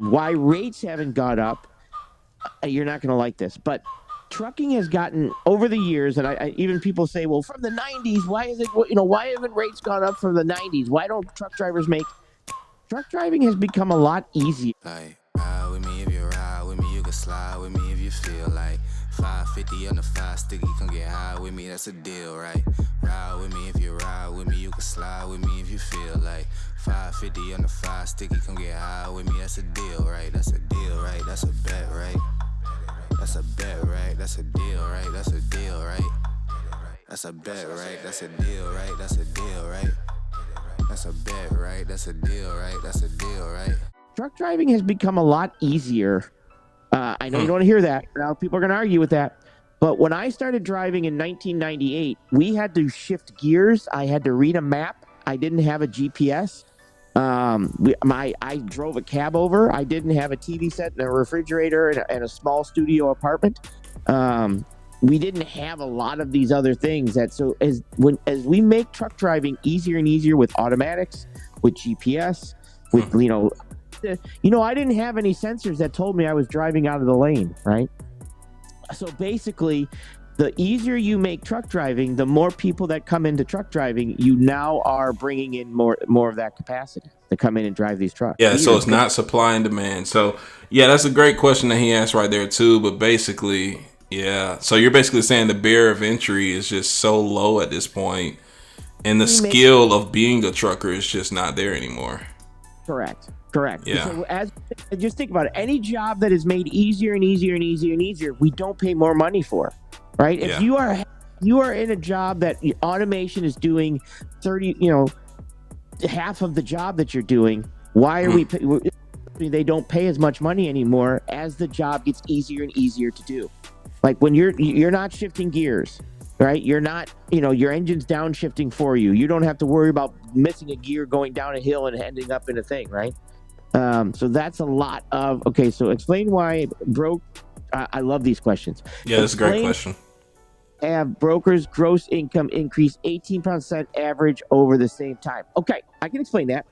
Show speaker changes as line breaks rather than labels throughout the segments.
Why rates haven't gone up, you're not going to like this, but trucking has gotten over the years, and I even people say, well, from the 90s, why is it, why haven't rates gone up from the 90s? Why don't truck drivers make, truck driving has become a lot easier.
Like, ride with me if you ride with me, you can slide with me if you feel like 550 on the 5 sticky, come get high with me, that's a deal, right? Ride with me if you ride with me, you can slide with me if you feel like 550 on the 5 sticky, come get high with me, that's a deal, right? That's a deal, right? That's a bet, right? That's a bet, right? That's a deal, right? That's a deal, right? That's a bet, right? That's a deal, right? That's a deal, right? That's a bet, right? That's a deal, right? That's a deal, right?
Truck driving has become a lot easier. I know you don't want to hear that. Now people are going to argue with that. But when I started driving in 1998, we had to shift gears. I had to read a map. I didn't have a GPS. I drove a cab over. I didn't have a TV set and a refrigerator and a small studio apartment. We didn't have a lot of these other things. As we make truck driving easier and easier with automatics, with GPS, with I didn't have any sensors that told me I was driving out of the lane, right? So basically, the easier you make truck driving, the more people that come into truck driving, you now are bringing in more of that capacity to come in and drive these trucks.
Yeah, so it's not supply and demand. So, yeah, that's a great question that he asked right there, too. But basically, yeah. So you're basically saying the barrier of entry is just so low at this point, and the skill of being a trucker is just not there anymore.
Correct.
Yeah.
So just think about it. Any job that is made easier and easier and easier and easier, we don't pay more money for, right?
Yeah.
If you are in a job that automation is doing 30, half of the job that you're doing, why are they don't pay as much money anymore as the job gets easier and easier to do. Like when you're not shifting gears, right? You're not, your engine's downshifting for you. You don't have to worry about missing a gear going down a hill and ending up in a thing, right? So that's a lot of, okay, so explain why I love these questions.
Yeah, that's a great question.
Have brokers' gross income increase 18% average over the same time? Okay, I can explain that.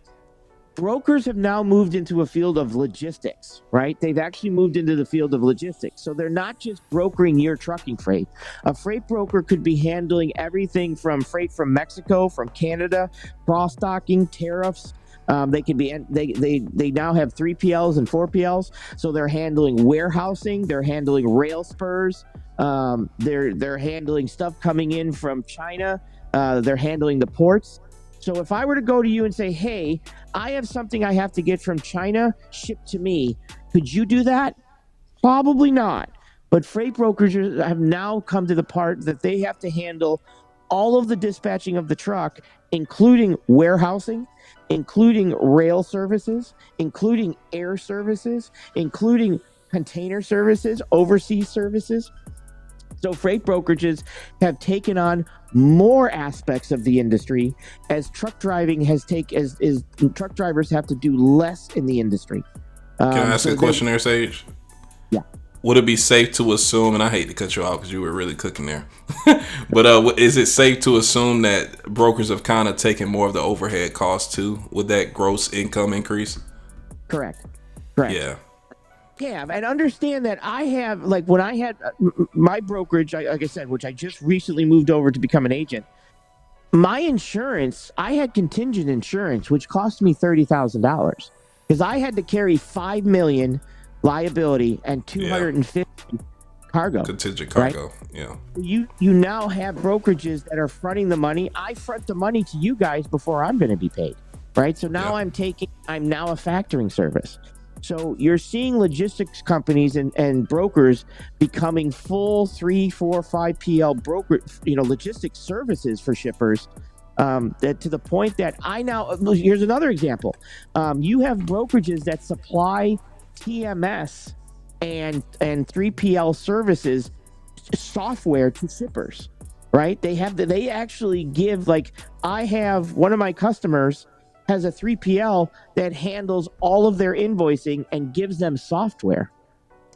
Brokers have now moved into a field of logistics, right? They've actually moved into the field of logistics. So they're not just brokering your trucking freight. A freight broker could be handling everything from freight from Mexico, from Canada, cross-docking, tariffs. They now have 3PLs and 4PLs. So they're handling warehousing, they're handling rail spurs, they're handling stuff coming in from China, they're handling the ports. So if I were to go to you and say, hey, I have something I have to get from China shipped to me, could you do that? Probably not. But freight brokers have now come to the part that they have to handle all of the dispatching of the truck, including warehousing, including rail services, including air services, including container services, overseas services. So freight brokerages have taken on more aspects of the industry as truck driving truck drivers have to do less in the industry.
Can I ask a question there, Sage?
Yeah.
Would it be safe to assume, and I hate to cut you off because you were really cooking there, but is it safe to assume that brokers have kind of taken more of the overhead costs too with that gross income increase?
Correct.
Yeah.
Have and understand that I have, like when I had my brokerage, like I said, which I just recently moved over to become an agent, my insurance, I had contingent insurance, which cost me $30,000 because I had to carry $5 million liability and 250 cargo.
Contingent cargo, right? Yeah.
You now have brokerages that are fronting the money. I front the money to you guys before I'm going to be paid, right? So now I'm now a factoring service. So you're seeing logistics companies and brokers becoming full 3, 4, 5 PL broker, logistics services for shippers. That to the point that here's another example. You have brokerages that supply TMS and 3PL services software to shippers, right? They actually give, like, I have one of my customers has a 3PL that handles all of their invoicing and gives them software.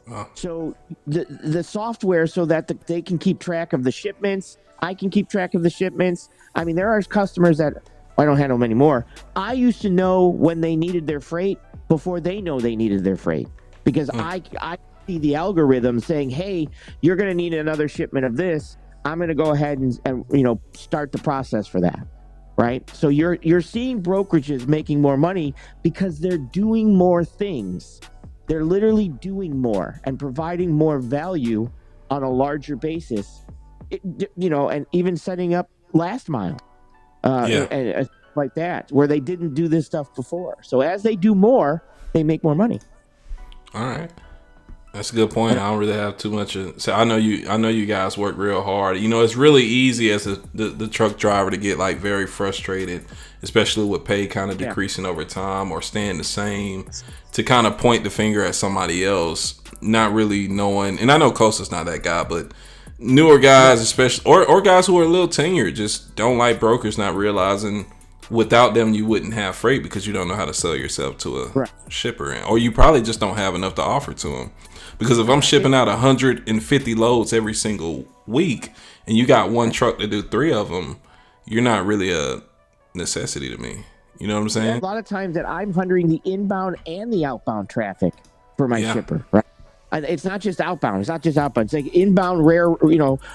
Wow.
So the software so that they can keep track of the shipments. I can keep track of the shipments. I mean, there are customers that I don't handle them anymore. I used to know when they needed their freight before they know they needed their freight, because I see the algorithm saying, hey, you're going to need another shipment of this. I'm going to go ahead and start the process for that. Right. So you're seeing brokerages making more money because they're doing more things. They're literally doing more and providing more value on a larger basis, and even setting up last mile and like that, where they didn't do this stuff before. So as they do more, they make more money.
All right. That's a good point. I don't really have too much. So I know you guys work real hard. It's really easy as the truck driver to get like very frustrated, especially with pay kind of decreasing over time or staying the same, to kind of point the finger at somebody else, not really knowing. And I know Costa's not that guy, but newer guys, especially, or guys who are a little tenured, just don't like brokers, not realizing without them you wouldn't have freight because you don't know how to sell yourself to a shipper, or you probably just don't have enough to offer to them. Because if I'm shipping out 150 loads every single week and you got one truck to do 3 of them, you're not really a necessity to me. You know what I'm saying?
A lot of times that I'm handling the inbound and the outbound traffic for my shipper, right? And it's not just outbound. It's not just outbound. It's like inbound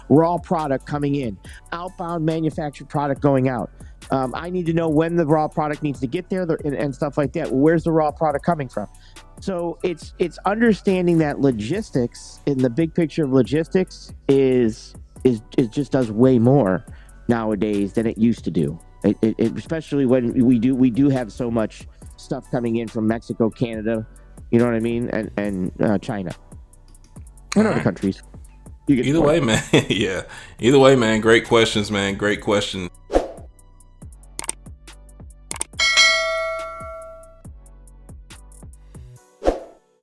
raw product coming in, outbound manufactured product going out. I need to know when the raw product needs to get there and stuff like that. Where's the raw product coming from? So it's understanding that logistics, in the big picture of logistics, is it just does way more nowadays than it used to do. It especially when we do have so much stuff coming in from Mexico, Canada, you know what I mean, and China, and other countries.
Either way, man. Yeah. Either way, man. Great questions, man. Great question.